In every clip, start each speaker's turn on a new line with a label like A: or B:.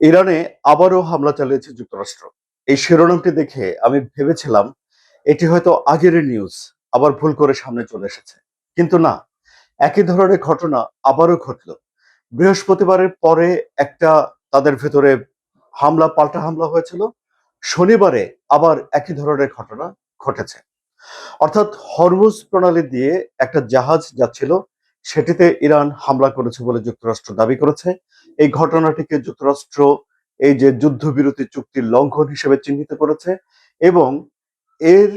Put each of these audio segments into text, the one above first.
A: ইরানে আবারও হামলা চালিয়েছে যুক্তরাষ্ট্র। এই শিরোনামটি দেখে আমি ভেবেছিলাম এটি হয়তো আগের নিউজ, আবার ভুল করে সামনে চলে এসেছে। কিন্তু না, একই ধরনের ঘটনা আবারও ঘটল। বৃহস্পতিবারের পরে একটা তাদের ভেতরে পাল্টা হামলা হয়েছিল। শনিবারে আবার একই ধরনের ঘটনা ঘটেছে। অর্থাৎ হরমুজ প্রণালী দিয়ে একটা জাহাজ যাচ্ছিল, সেটিতে ইরান হামলা করেছে বলে যুক্তরাষ্ট্র দাবি করেছে। এই ঘটনাটিকে যুক্তরাষ্ট্র এই যে যুদ্ধবিরতি চুক্তির লঙ্ঘন হিসেবে চিহ্নিত করেছে এবং এর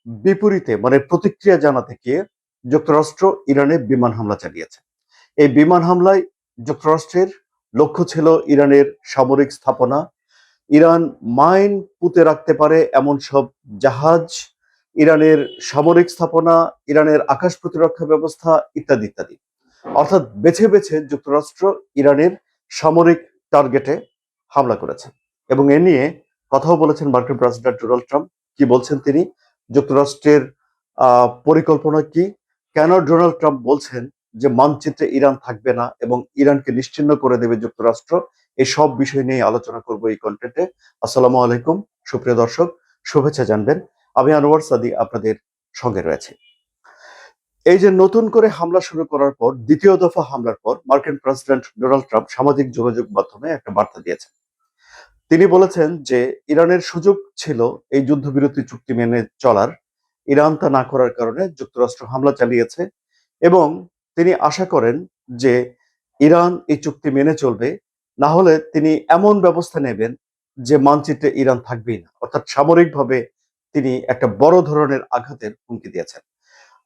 A: বিপরীতে মানে প্রতিক্রিয়া জানাতে গিয়ে যুক্তরাষ্ট্র ইরানে বিমান হামলা চালিয়েছে। এই বিমান হামলায় যুক্তরাষ্ট্রের লক্ষ্য ছিল ইরানের সামরিক স্থাপনা, ইরান মাইন পুঁতে রাখতে পারে এমন সব জাহাজ, ইরানের সামরিক স্থাপনা, ইরানের আকাশ প্রতিরক্ষা ব্যবস্থা ইত্যাদি ইত্যাদি। অর্থাৎ বেছে বেছে যুক্তরাষ্ট্র ইরানের সামরিক টার্গেটে হামলা করেছে এবং এ নিয়ে কথাও বলেছেন মার্কিন প্রেসিডেন্ট ডোনাল্ড ট্রাম্প। কি বলছেন তিনি, যুক্তরাষ্ট্রের পরিকল্পনা কি, কেন ডোনাল্ড ট্রাম্প বলছেন যে মানচিত্রে ইরান থাকবে না এবং ইরানকে নিশ্চিহ্ন করে দেবে যুক্তরাষ্ট্র, এই সব বিষয় নিয়ে আলোচনা করব এই কন্টেন্টে। আসসালামু আলাইকুম সুপ্রিয় দর্শক, শুভেচ্ছা জানবেন। আমি আনোয়ার সাদি আপনাদের সঙ্গে রয়েছে। এই যে নতুন করে হামলা শুরু করার পর, দ্বিতীয় দফা হামলার পর মার্কিন প্রেসিডেন্ট ডোনাল্ড ট্রাম্প সামাজিক যোগাযোগ মাধ্যমে একটা বার্তা দিয়েছেন। তিনি বলেছেন যে ইরানের সুযোগ ছিল এই যুদ্ধবিরতি চুক্তি মেনে চলার, ইরান তা না করার কারণে যুক্তরাষ্ট্র হামলা চালিয়েছে এবং তিনি আশা করেন যে ইরান এই চুক্তি মেনে চলবে, না হলে তিনি এমন ব্যবস্থা নেবেন যে মানচিত্রে ইরান থাকবেই না। অর্থাৎ সামরিকভাবে তিনি একটা বড় ধরনের আঘাতের হুমকি দিয়েছেন।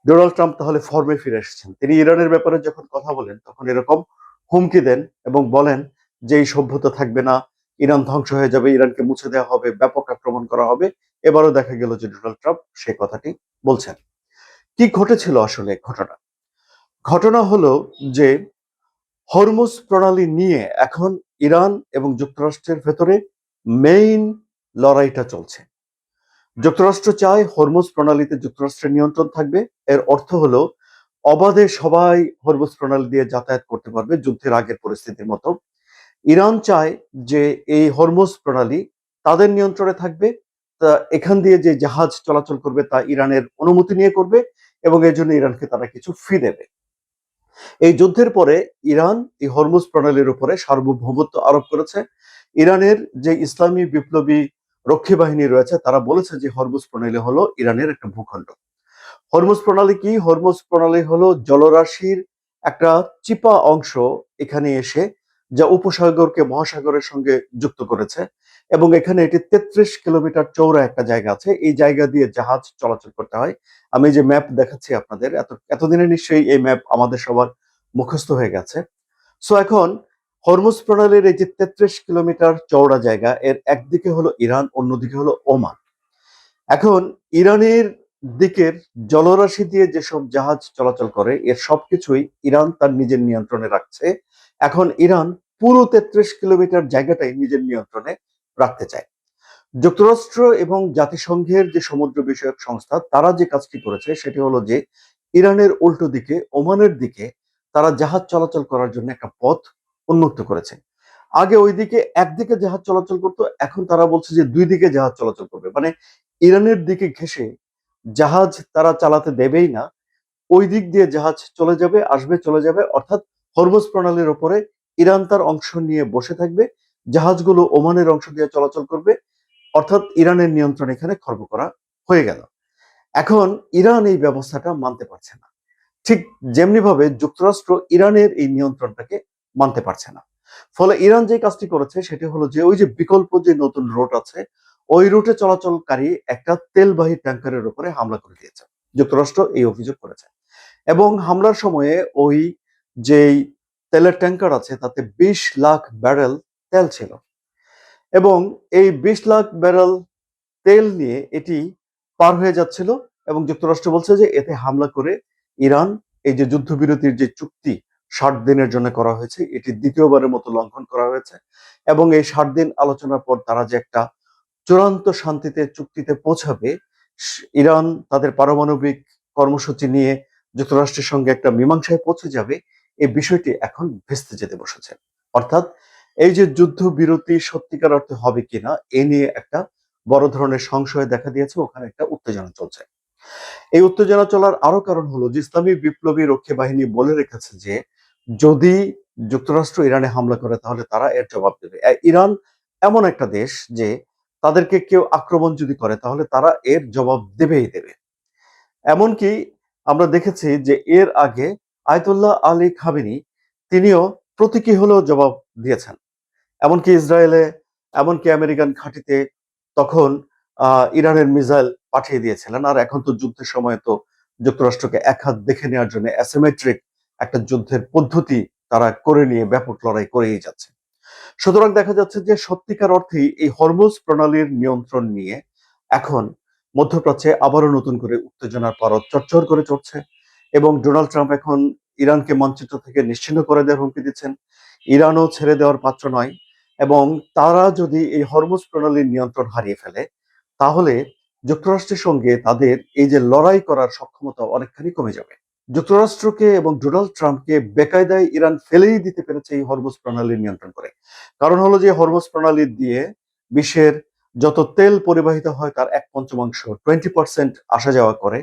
A: ডোনাল্ড ট্রাম্প তাহলে ফর্মে ফিরে এসেছেন। তিনি ইরানের ব্যাপারে যখন কথা বলেন তখন এরকম হুমকি দেন এবং বলেন যে এই সভ্যতা থাকবে না, ইরান ধ্বংস হয়ে যাবে, ইরানকে মুছে দেওয়া হবে, ব্যাপক আক্রমণ করা হবে। এবারও দেখা গেল যে ডোনাল্ড ট্রাম্প সেই কথাটি বলছেন। কি ঘটেছিল আসলে ঘটনা? ঘটনা হলো যে হরমুজ প্রণালী নিয়ে এখন ইরান এবং যুক্তরাষ্ট্রের ভেতরে মেইন লড়াইটা চলছে। যুক্তরাষ্ট্র চায় হরমুজ প্রণালীতে যুক্তরাষ্ট্রের নিয়ন্ত্রণ থাকবে। এর অর্থ হলো অবাধে সবাই হরমুজ প্রণালী দিয়ে যাতায়াত করতে পারবে যুদ্ধের আগের পরিস্থিতির মতো। ইরান চায় যে এই হরমুজ প্রণালী তাদের নিয়ন্ত্রণে থাকবে। তা এখান দিয়ে যে জাহাজ চলাচল করবে তা ইরানের অনুমতি নিয়ে করবে এবং এর জন্য ইরানকে তারা কিছু ফি দেবে। এই যুদ্ধের পরে ইরান এই হরমুজ প্রণালীর উপরে সার্বভৌমত্ব আরোপ করেছে। ইরানের যে ইসলামী বিপ্লবী রক্ষী বাহিনী রয়েছে তারা বলেছে যে হরমুজ প্রণালী হলো ইরানের একটা ভূখণ্ড। হরমুজ প্রণালী কি? হরমুজ প্রণালী হলো জলরাশির একটা চিপা অংশ এখানে এসে, যা উপসাগরকে মহাসাগরের সঙ্গে যুক্ত করেছে এবং এখানে এটি ৩৩ কিলোমিটার চৌড়া একটা জায়গা আছে। এই জায়গা দিয়ে জাহাজ চলাচল করতে হয়। আমি যে ম্যাপ দেখাচ্ছি আপনাদের, এতদিনে নিশ্চয়ই এই ম্যাপ আমাদের সবার মুখস্থ হয়ে গেছে। সো এখন হরমুজ প্রণালীর এই যে ৩৩ কিলোমিটার চওড়া জায়গা, এর একদিকে হলো ইরান, অন্যদিকে হলো ওমান। এখন ইরানের দিকের জলরাশি দিয়ে যেসব জাহাজ চলাচল করে এর সবকিছুই ইরান তার নিজের নিয়ন্ত্রণে রাখছে। এখন ইরান পুরো ৩৩ কিলোমিটার জায়গাটাই নিজের নিয়ন্ত্রণে রাখতে চায়। যুক্তরাষ্ট্র এবং জাতিসংঘের যে সমুদ্র বিষয়ক সংস্থা তারা যে কাজটি করেছে সেটি হলো যে ইরানের উল্টো দিকে ওমানের দিকে তারা জাহাজ চলাচল করার জন্য একটা পথ উন্মুক্ত করেছে। আগে ওইদিকে একদিকে জাহাজ চলাচল করতো, এখন তারা বলছে যে দুই দিকে জাহাজ চলাচল করবে। মানে ইরানের দিকে ঘেঁষে জাহাজ তারা চালাতে দেবেই না। ওই দিক দিয়ে জাহাজ চলে যাবে, আসবে, চলে যাবে। অর্থাৎ হরমুজ প্রণালীর ওপরে ইরান তার অংশ নিয়ে বসে থাকবে, জাহাজগুলো ওমানের অংশ দিয়ে চলাচল করবে। অর্থাৎ ইরানের নিয়ন্ত্রণ এখানে খর্ব করা হয়ে গেল। এখন ইরান এই ব্যবস্থাটা মানতে পারছে না, ঠিক যেমনি ভাবে যুক্তরাষ্ট্র ইরানের এই নিয়ন্ত্রণটাকে মানতে পারছে না। ফলে ইরান যে কাজটি করেছে সেটি হলো যে ওই যে বিকল্প যে নতুন রুট আছে, ওই রুটে চলাচলকারী একটা তেলবাহী ট্যাঙ্কারের উপরে হামলা করে দিয়েছে। যুক্তরাষ্ট্র এই অভিযোগ করেছে এবং হামলার সময়ে ওই যেই তেলের ট্যাঙ্কার আছে তাতে ২০ লাখ ব্যারেল তেল ছিল এবং এই ২০ লাখ ব্যারেল তেল নিয়ে এটি পার হয়ে যাচ্ছিল এবং যুক্তরাষ্ট্র বলছে যে এতে হামলা করে ইরান এই যে যুদ্ধবিরতির যে চুক্তি ৬০ দিনের জন্য করা হয়েছে এটি দ্বিতীয়বারের মতো লঙ্ঘন করা হয়েছে এবং এই ৬০ দিন আলোচনার পর তারা যে একটা চূড়ান্ত শান্তিতে চুক্তিতে পৌঁছাবে, ইরান তাদের পারমাণবিক কর্মসূচি নিয়ে যুক্তরাষ্ট্রের সঙ্গে একটা মীমাংসায় পৌঁছে যাবে, এই বিষয়টি এখন ভেস্তে যেতে বসেছে। অর্থাৎ এই যে যুদ্ধবিরতি সত্যিকার অর্থে হবে কিনা এ নিয়ে একটা বড় ধরনের সংশয় দেখা দিয়েছে, ওখানে একটা উত্তেজনা চলছে। এই উত্তেজনা চলার আরো কারণ হলো যে ইসলামী বিপ্লবী রক্ষী বাহিনী বলে রেখেছে যে যদি যুক্তরাষ্ট্র ইরানে হামলা করে তাহলে তারা এর জবাব দেবে। ইরান এমন একটা দেশ যে তাদেরকে কেউ আক্রমণ যদি করে তাহলে তারা এর জবাব দেবেই দেবে। এমনকি আমরা দেখেছি যে এর আগে আয়াতুল্লাহ আলী খামেনি তিনিও প্রতীকী হলেও জবাব দিয়েছেন। এমনকি ইসরায়েলে, এমনকি আমেরিকান ঘাঁটিতে তখন ইরানের মিসাইল পাঠিয়ে দিয়েছিলেন। আর এখন তো যুদ্ধের সময় তো যুক্তরাষ্ট্রকে এক হাত দেখে নেওয়ার জন্য অ্যাসিমেট্রিক একটা যুদ্ধের পদ্ধতি তারা করে নিয়ে ব্যাপক লড়াই করেই যাচ্ছে। সুতরাং দেখা যাচ্ছে যে সত্যিকার অর্থেই এই হরমুজ প্রণালীর নিয়ন্ত্রণ নিয়ে এখন মধ্যপ্রাচ্যে আবারও নতুন করে উত্তেজনার পারদ চড়চড় করে চড়ছে এবং ডোনাল্ড ট্রাম্প এখন ইরানকে মানচিত্র থেকে নিশ্চিহ্ন করে দেওয়ার হুমকি দিচ্ছেন। ইরানও ছেড়ে দেওয়ার পাত্র নয় এবং তারা যদি এই হরমুজ প্রণালীর নিয়ন্ত্রণ হারিয়ে ফেলে তাহলে যুক্তরাষ্ট্রের সঙ্গে তাদের এই যে লড়াই করার সক্ষমতা অনেকখানি কমে যাবে। যুক্তরাষ্ট্রকে এবং ডোনাল্ড ট্রাম্পকে বেকায়দায় ইরান ফেলেই দিতে পেরেছে এই হরমুজ প্রণালী নিয়ন্ত্রণ করে। কারণ হলো যে হরমুজ প্রণালী দিয়ে বিশ্বের যত তেল পরিবাহিত হয় তার 1/5 20% আসা যাওয়া করে।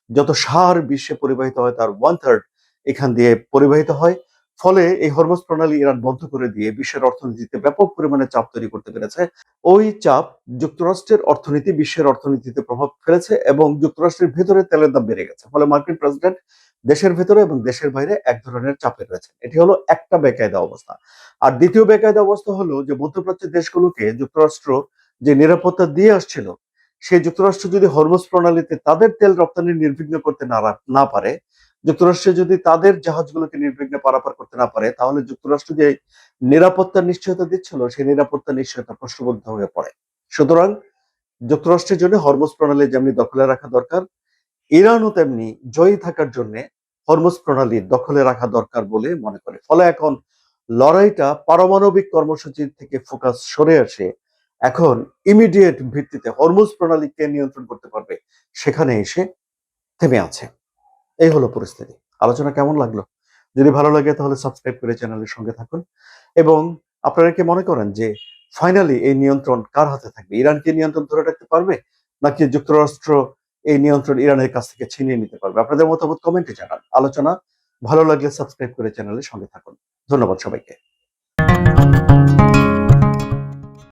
A: যত সার বিশ্বে পরিবাহিত হয় তার 1/3 এখান দিয়ে পরিবাহিত হয়। ফলে এই হরমুজ প্রণালী ইরান বন্ধ করে দিয়ে বিশ্বের অর্থনীতিতে ব্যাপক পরিমাণে চাপ তৈরি করতে পেরেছে। ওই চাপ যুক্তরাষ্ট্রের অর্থনীতি, বিশ্বের অর্থনীতিতে প্রভাব ফেলেছে এবং যুক্তরাষ্ট্রের ভেতরে তেলের দাম বেড়ে গেছে। ফলে মার্কিন প্রেসিডেন্ট দেশের ভেতরে এবং দেশের বাইরে এক ধরনের চাপে রয়েছে। এটি হলো একটা বেকায়দা অবস্থা। আর দ্বিতীয় বেকায়দা অবস্থা হলো যে মধ্যপ্রাচ্যের দেশগুলোকে যুক্তরাষ্ট্র যে নিরাপত্তা দিয়ে আসছিল, সেই যুক্তরাষ্ট্র যদি হরমুজ প্রণালীতে তাদের তেল রপ্তানি নির্বিঘ্ন করতে না পারে, যুক্তরাষ্ট্র যদি তাদের জাহাজগুলোকে নির্বিঘ্নে পারাপার করতে না পারে, তাহলে যুক্তরাষ্ট্র যে নিরাপত্তার নিশ্চয়তা দিচ্ছিল সেই নিরাপত্তার নিশ্চয়তা প্রশ্নবিদ্ধ হয়ে পড়ে। সুতরাং যুক্তরাষ্ট্রের জন্য হরমুজ প্রণালী যেমনি দখলে রাখা দরকার, ইরানও তেমনি জয়ী থাকার জন্য হরমুজ প্রণালী দখলে রাখা দরকার বলে মনে করে। ফলে এখন লড়াইটা পারমাণবিক কর্মসূচির থেকে ফোকাস সরে আসে এখন ইমিডিয়েট ভিত্তিতে হরমুজ প্রণালী কে নিয়ন্ত্রণ করতে পারবে সেখানে এসে থেমে আছে। এই হলো পরিস্থিতি। আলোচনা কেমন লাগলো? যদি ভালো লাগে তাহলে সাবস্ক্রাইব করে চ্যানেলের সঙ্গে থাকুন এবং আপনারা কি মনে করেন যে ফাইনালি এই নিয়ন্ত্রণ কার হাতে থাকবে? ইরান কি নিয়ন্ত্রণ ধরে রাখতে পারবে, নাকি যুক্তরাষ্ট্র এই নিয়ন্ত্রণ ইরানের কাছ থেকে ছিনিয়ে নিতে পারবে? আপনাদের মতামত কমেন্টে জানান। আলোচনা ভালো লাগলে সাবস্ক্রাইব করে চ্যানেলের সঙ্গে থাকুন। ধন্যবাদ সবাইকে।